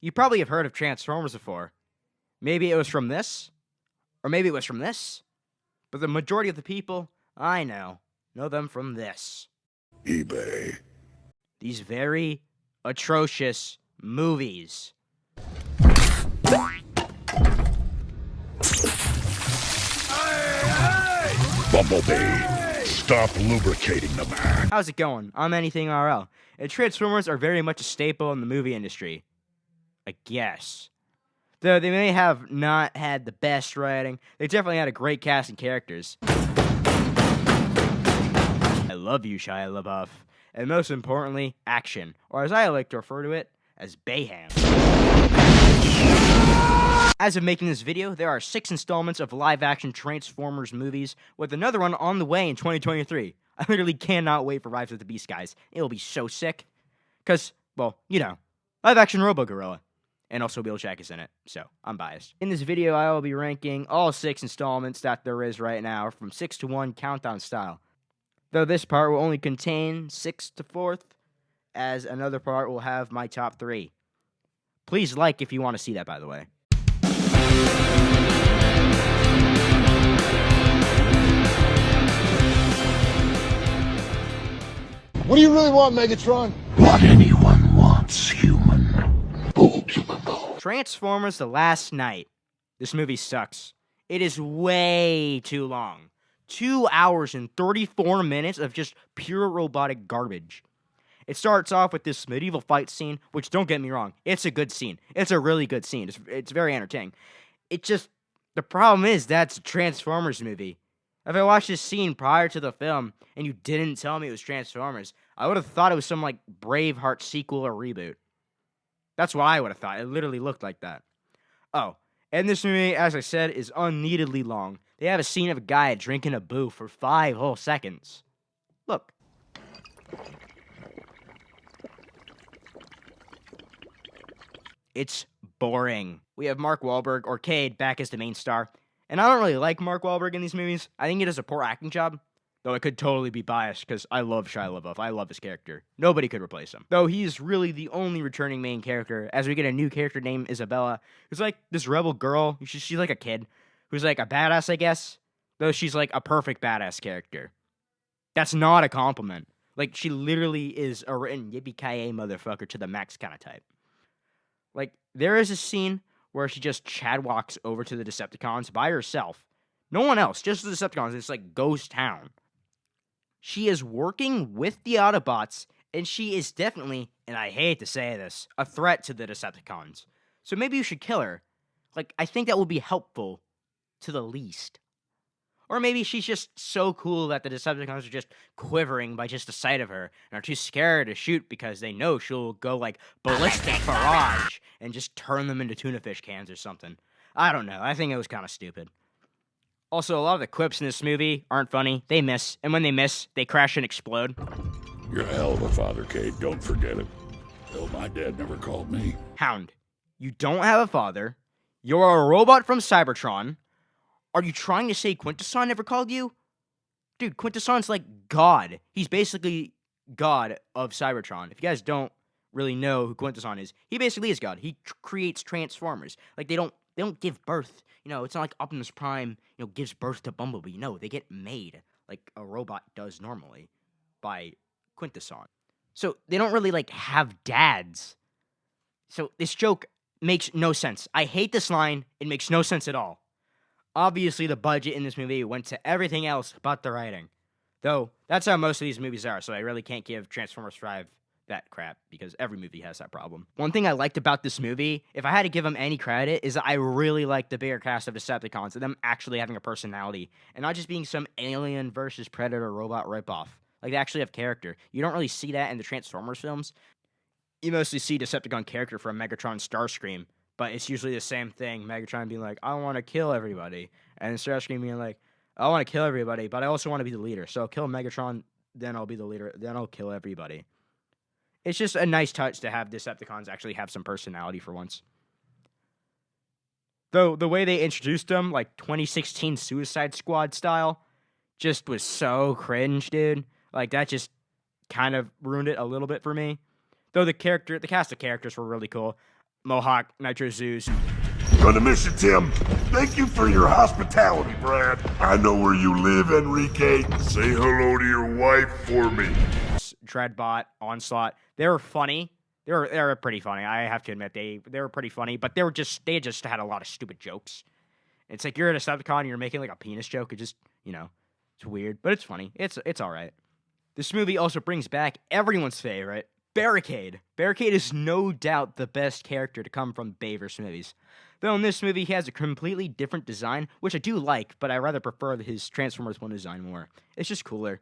You probably have heard of Transformers before. Maybe it was from this, or maybe it was from this. But the majority of the people I know them from this. eBay. These very atrocious movies. Bumblebee, stop lubricating the man. How's it going? I'm Anything RL, and Transformers are very much a staple in the movie industry. I guess. Though they may have not had the best writing, they definitely had a great cast and characters. I love you, Shia LaBeouf. And most importantly, action, or as I like to refer to it, as Bayham. As of making this video, there are 6 installments of live-action Transformers movies, with another one on the way in 2023. I literally cannot wait for Rise of the Beast, guys. It'll be so sick. Because, well, you know, live-action Robo-Gorilla. And also Wheeljack is in it, so I'm biased. In this video, I will be ranking all 6 installments that there is right now from 6 to 1 countdown style. Though this part will only contain 6 to 4th, as another part will have my top 3. Please like if you want to see that, by the way. What do you really want, Megatron? What anyone wants, human. Transformers: The Last Night. This movie sucks. It is way too long. 2 hours and 34 minutes of just pure robotic garbage. It starts off with this medieval fight scene, which, don't get me wrong, it's a good scene. It's a really good scene. It's very entertaining. The problem is that's a Transformers movie. If I watched this scene prior to the film and you didn't tell me it was Transformers, I would have thought it was some, like, Braveheart sequel or reboot. That's what I would have thought. It literally looked like that. Oh, and this movie, as I said, is unneededly long. They have a scene of a guy drinking a boo for 5 whole seconds. Look. It's boring. We have Mark Wahlberg, or Cade, back as the main star. And I don't really like Mark Wahlberg in these movies. I think he does a poor acting job. Though I could totally be biased, because I love Shia LaBeouf. I love his character. Nobody could replace him. Though he's really the only returning main character, as we get a new character named Isabella, who's like this rebel girl. She's like a kid, who's like a badass, I guess. Though she's like a perfect badass character. That's not a compliment. Like, she literally is a written yippee-ki-yay motherfucker to the max kind of type. Like, there is a scene where she just Chad walks over to the Decepticons by herself. No one else, just the Decepticons. It's like ghost town. She is working with the Autobots, and she is definitely, and I hate to say this, a threat to the Decepticons. So maybe you should kill her. Like, I think that will be helpful to the least. Or maybe she's just so cool that the Decepticons are just quivering by just the sight of her, and are too scared to shoot because they know she'll go, like, ballistic barrage and just turn them into tuna fish cans or something. I don't know. I think it was kind of stupid. Also, a lot of the quips in this movie aren't funny. They miss, and when they miss, they crash and explode. You're a hell of a father, Cade. Don't forget it. Hell, my dad never called me. Hound, you don't have a father. You're a robot from Cybertron. Are you trying to say Quintesson never called you? Dude, Quintesson's like God. He's basically God of Cybertron. If you guys don't really know who Quintesson is, he basically is God. He creates Transformers. Like, they don't give birth. You know, it's not like Optimus Prime, gives birth to Bumblebee. No, they get made like a robot does normally by Quintesson. So they don't really, like, have dads. So this joke makes no sense. I hate this line. It makes no sense at all. Obviously, the budget in this movie went to everything else but the writing. Though, that's how most of these movies are, so I really can't give Transformers 5 that crap, because every movie has that problem. One thing I liked about this movie, if I had to give them any credit, is that I really liked the bigger cast of Decepticons, and them actually having a personality, and not just being some alien versus Predator robot ripoff. Like, they actually have character. You don't really see that in the Transformers films. You mostly see Decepticon character from Megatron Starscream, but it's usually the same thing. Megatron being like, I want to kill everybody, and Starscream being like, I want to kill everybody, but I also want to be the leader. So I'll kill Megatron, then I'll be the leader, then I'll kill everybody. It's just a nice touch to have Decepticons actually have some personality for once. Though the way they introduced them, like 2016 Suicide Squad style, just was so cringe, dude. Like, that just kind of ruined it a little bit for me. Though the cast of characters were really cool. Mohawk Nitro Zoos. Gonna miss you, Tim. Thank you for your hospitality, Brad. I know where you live, Enrique. Say hello to your wife for me. Dreadbot, Onslaught. They were funny. They were pretty funny. I have to admit they were pretty funny, but they just had a lot of stupid jokes. It's like you're at a Decepticon and you're making like a penis joke. It just, it's weird, but it's funny. It's all right. This movie also brings back everyone's favorite, Barricade. Barricade is no doubt the best character to come from Bayverse movies. Though in this movie he has a completely different design, which I do like, but I rather prefer his Transformers 1 design more. It's just cooler.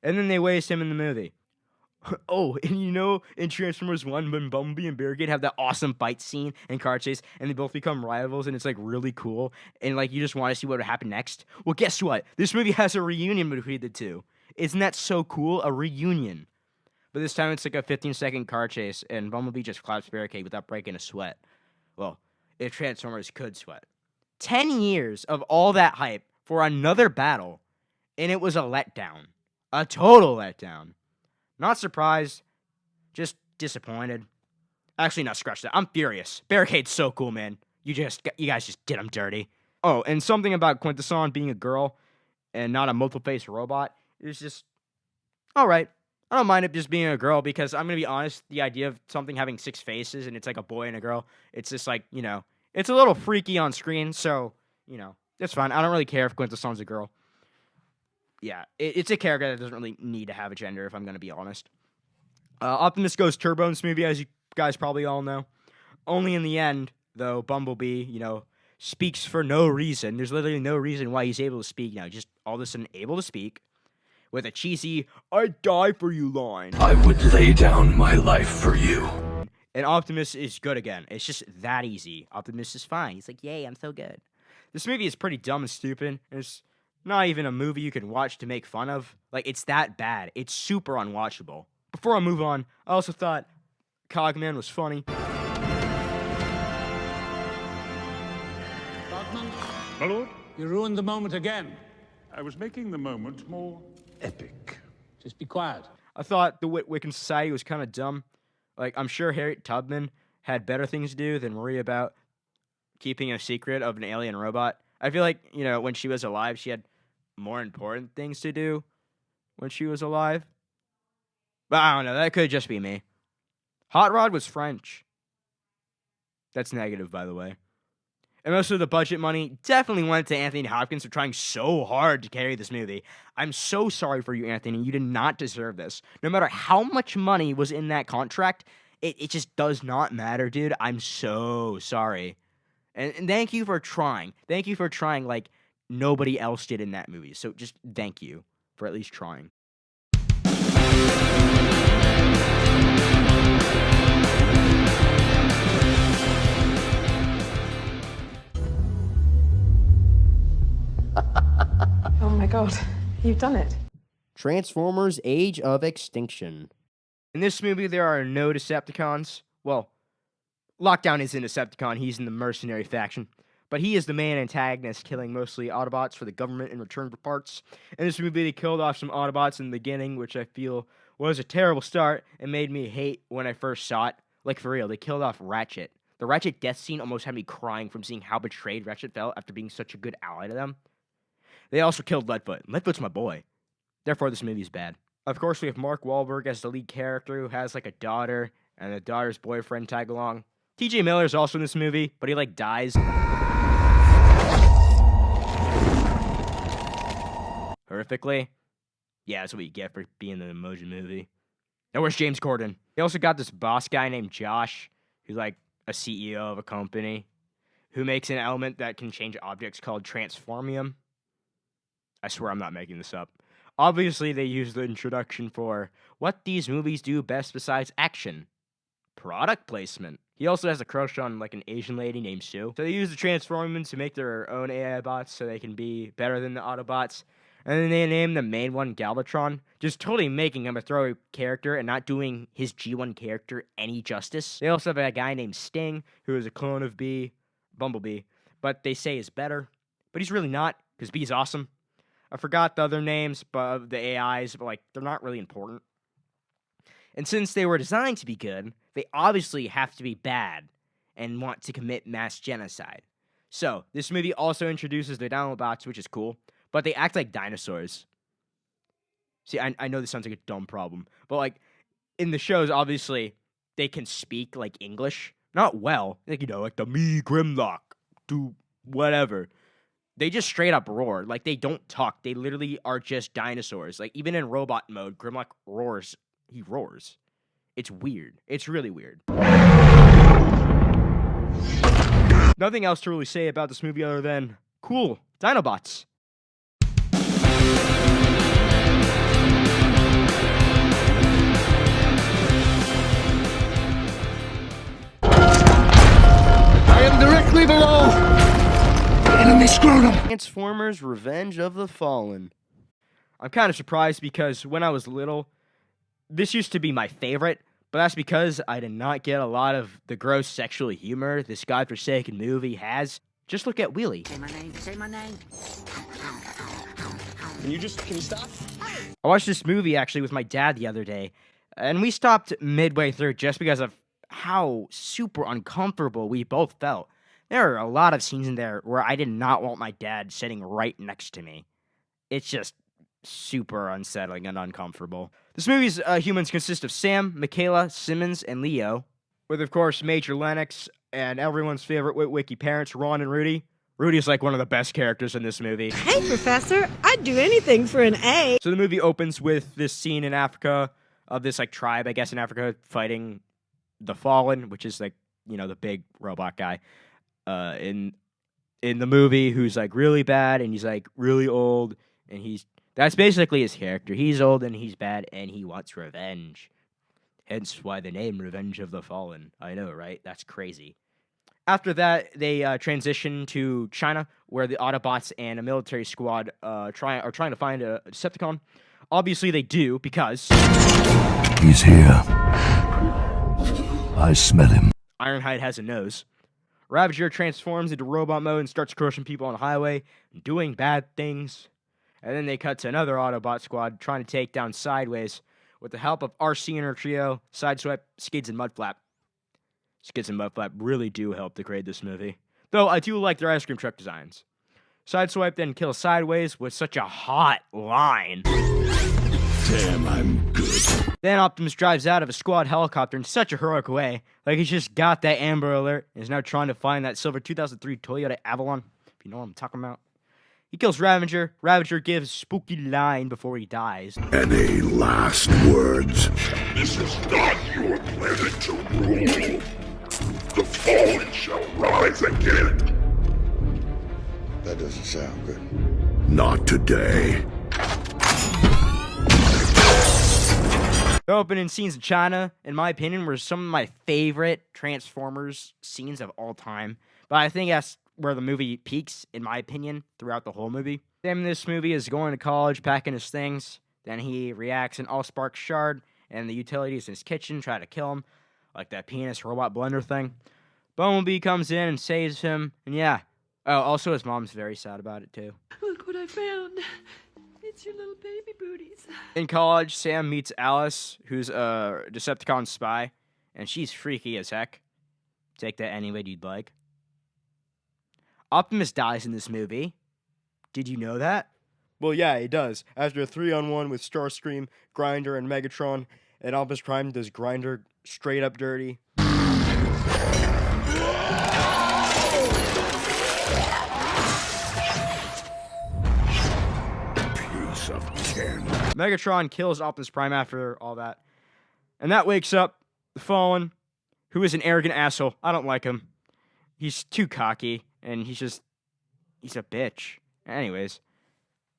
And then they waste him in the movie. Oh, and in Transformers 1, when Bumblebee and Barricade have that awesome fight scene and car chase, and they both become rivals, and it's, like, really cool, and, like, you just want to see what would happen next? Well, guess what? This movie has a reunion between the two. Isn't that so cool? A reunion. But this time it's, like, a 15-second car chase, and Bumblebee just claps Barricade without breaking a sweat. Well, if Transformers could sweat. 10 years of all that hype for another battle, and it was a letdown. A total letdown. Not surprised, just disappointed. Actually, not scratch that. I'm furious. Barricade's so cool, man. You guys just did him dirty. Oh, and something about Quintesson being a girl and not a multiple-face robot is just all right. I don't mind it just being a girl because I'm gonna be honest. The idea of something having 6 faces and it's like a boy and a girl, it's just like it's a little freaky on screen. So it's fine. I don't really care if Quintesson's a girl. Yeah, it's a character that doesn't really need to have a gender, if I'm going to be honest. Optimus goes turbo in this movie, as you guys probably all know. Only in the end, though, Bumblebee, speaks for no reason. There's literally no reason why he's able to speak now. Just all of a sudden able to speak with a cheesy, "I'd die for you" line. I would lay down my life for you. And Optimus is good again. It's just that easy. Optimus is fine. He's like, yay, I'm so good. This movie is pretty dumb and stupid. It's not even a movie you can watch to make fun of. Like, it's that bad. It's super unwatchable. Before I move on, I also thought Cogman was funny. Cogman, My lord, you ruined the moment again. I was making the moment more epic. Just be quiet. I thought the Wiccan Society was kind of dumb. Like, I'm sure Harriet Tubman had better things to do than worry about keeping a secret of an alien robot. I feel like, when she was alive, she had more important things to do when she was alive. But I don't know. That could just be me. Hot Rod was French. That's negative, by the way. And most of the budget money definitely went to Anthony Hopkins for trying so hard to carry this movie. I'm so sorry for you, Anthony. You did not deserve this. No matter how much money was in that contract, it just does not matter, dude. I'm so sorry. And thank you for trying. Thank you for trying like nobody else did in that movie. So just thank you for at least trying. Oh my god, you've done it. Transformers: Age of Extinction. In this movie, there are no Decepticons. Well, Lockdown is in Decepticon. He's in the mercenary faction. But he is the main antagonist, killing mostly Autobots for the government in return for parts. In this movie, they killed off some Autobots in the beginning, which I feel was a terrible start and made me hate when I first saw it. Like, for real, they killed off Ratchet. The Ratchet death scene almost had me crying from seeing how betrayed Ratchet felt after being such a good ally to them. They also killed Leadfoot. Leadfoot's my boy. Therefore, this movie's bad. Of course, we have Mark Wahlberg as the lead character who has, like, a daughter, and the daughter's boyfriend tag along. TJ Miller's also in this movie, but he, like, dies horrifically. Yeah, that's what you get for being an emoji movie. Now, where's James Corden? They also got this boss guy named Josh, who's, like, a CEO of a company, who makes an element that can change objects called Transformium. I swear I'm not making this up. Obviously, they use the introduction for what these movies do best besides action. Product placement. He also has a crush on, like, an Asian lady named Sue. So they use the Transformers to make their own AI bots so they can be better than the Autobots. And then they name the main one Galvatron, just totally making him a throwaway character and not doing his G1 character any justice. They also have a guy named Sting, who is a clone of Bumblebee, but they say is better. But he's really not, because Bee's awesome. I forgot the other names, but the AIs, but, like, they're not really important. And since they were designed to be good, they obviously have to be bad. and want to commit mass genocide. So, this movie also introduces the Dinobots, which is cool, but they act like dinosaurs. See, I know this sounds like a dumb problem, but like in the shows, obviously, they can speak like English. Not well, like, like the me Grimlock, do whatever. They just straight up roar. Like, they don't talk. They literally are just dinosaurs. Like, even in robot mode, Grimlock roars. He roars. It's weird. It's really weird. Nothing else to really say about this movie other than, cool, Dinobots. I am directly below. Enemy scrotum. Transformers Revenge of the Fallen. I'm kind of surprised because when I was little, this used to be my favorite, but that's because I did not get a lot of the gross sexual humor this godforsaken movie has. Just look at Wheelie. Say my name, say my name. Can you stop? I watched this movie actually with my dad the other day, and we stopped midway through just because of how super uncomfortable we both felt. There are a lot of scenes in there where I did not want my dad sitting right next to me. It's just super unsettling and uncomfortable. This movie's humans consist of Sam, Michaela, Simmons, and Leo, with of course Major Lennox and everyone's favorite Witwicky parents, Ron and Rudy. Rudy's like one of the best characters in this movie. Hey, Professor, I'd do anything for an A. So the movie opens with this scene in Africa of this like tribe, I guess, in Africa fighting the Fallen, which is like, the big robot guy in the movie who's like really bad and he's like really old, and that's basically his character. He's old and he's bad and he wants revenge. Hence why the name Revenge of the Fallen. I know, right? That's crazy. After that, they transition to China, where the Autobots and a military squad are trying to find a Decepticon. Obviously, they do, because He's here. I smell him. Ironhide has a nose. Ravager transforms into robot mode and starts crushing people on the highway, doing bad things. And then they cut to another Autobot squad trying to take down Sideways with the help of RC and her trio, Sideswipe, Skids, and Mudflap. Skids and Mudflap really do help to create this movie. Though I do like their ice cream truck designs. Sideswipe then kills Sideways with such a hot line. Damn, I'm good. Then Optimus drives out of a squad helicopter in such a heroic way. Like he's just got that Amber Alert and is now trying to find that silver 2003 Toyota Avalon. If you know what I'm talking about. He kills Ravager. Ravager gives spooky line before he dies. Any last words? This is not your planet to rule. The fallen shall rise again. That doesn't sound good. Not today. The opening scenes in China, in my opinion, were some of my favorite Transformers scenes of all time. But I think that's where the movie peaks, in my opinion, throughout the whole movie. Sam in this movie is going to college, packing his things. Then he reacts an all-spark shard, and the utilities in his kitchen try to kill him, like that penis robot blender thing. Bumblebee comes in and saves him, and yeah. Oh, also his mom's very sad about it, too. Look what I found. It's your little baby booties. In college, Sam meets Alice, who's a Decepticon spy, and she's freaky as heck. Take that any way you'd like. Optimus dies in this movie. Did you know that? Well, yeah, he does. After a 3-on-1 with Starscream, Grinder, and Megatron, and Optimus Prime does Grinder straight up dirty. Piece of tin. Megatron kills Optimus Prime after all that. And that wakes up the Fallen, who is an arrogant asshole. I don't like him. He's too cocky, and he's a bitch. Anyways,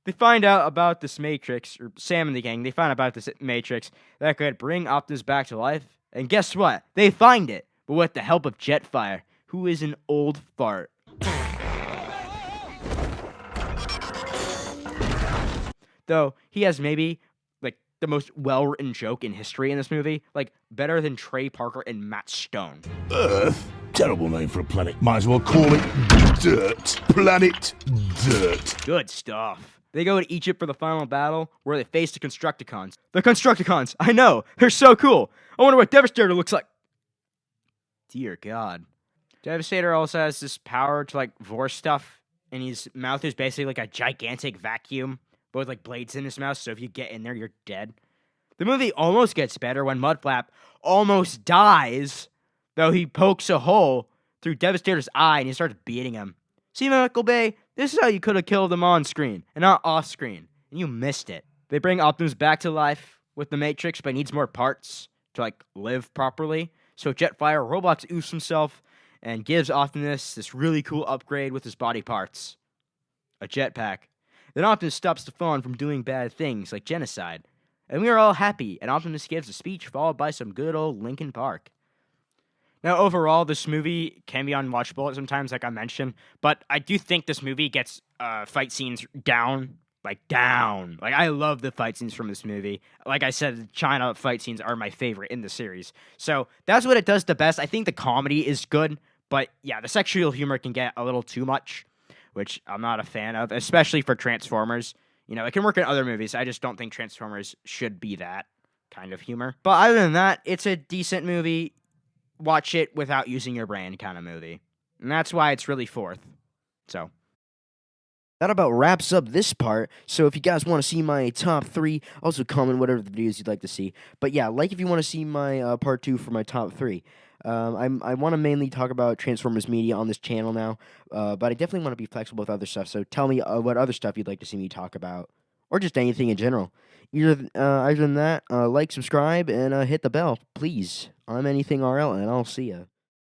they find out about this Matrix, or Sam and the gang, they find out about this Matrix that could bring Optimus back to life. And guess what? They find it, but with the help of Jetfire, who is an old fart. Though, he has maybe, like, the most well-written joke in history in this movie. Like, better than Trey Parker and Matt Stone. Earth? Terrible name for a planet. Might as well call it Dirt. Planet Dirt. Good stuff. They go to Egypt for the final battle, where they face the Constructicons. The Constructicons! I know! They're so cool! I wonder what Devastator looks like. Dear God. Devastator also has this power to like vor stuff, and his mouth is basically like a gigantic vacuum, but with like blades in his mouth. So if you get in there, you're dead. The movie almost gets better when Mudflap almost dies, though he pokes a hole through Devastator's eye and he starts beating him. See, Michael Bay, this is how you could have killed him on screen and not off screen, and you missed it. They bring Optimus back to life with the Matrix, but he needs more parts to like live properly. So Jetfire robots ooze himself and gives Optimus this really cool upgrade with his body parts, a jetpack. Then Optimus stops the phone from doing bad things like genocide. And we are all happy, and Optimus gives a speech followed by some good old Linkin Park. Now, overall, this movie can be unwatchable sometimes, like I mentioned, but I do think this movie gets fight scenes down. Like, I love the fight scenes from this movie. Like I said, the China fight scenes are my favorite in the series. So, that's what it does the best. I think the comedy is good, but yeah, the sexual humor can get a little too much, which I'm not a fan of, especially for Transformers. You know, it can work in other movies. I just don't think Transformers should be that kind of humor. But other than that, it's a decent movie. Watch it without using your brain kind of movie. And that's why it's really fourth. So that about wraps up this part. So if you guys want to see my top 3, also comment whatever the videos you'd like to see. But yeah, like if you want to see my part 2 for my top 3. I want to mainly talk about Transformers media on this channel now, but I definitely want to be flexible with other stuff. So tell me what other stuff you'd like to see me talk about, or just anything in general. Other than that, like, subscribe, and hit the bell, please. I'm Anything RL, and I'll see ya.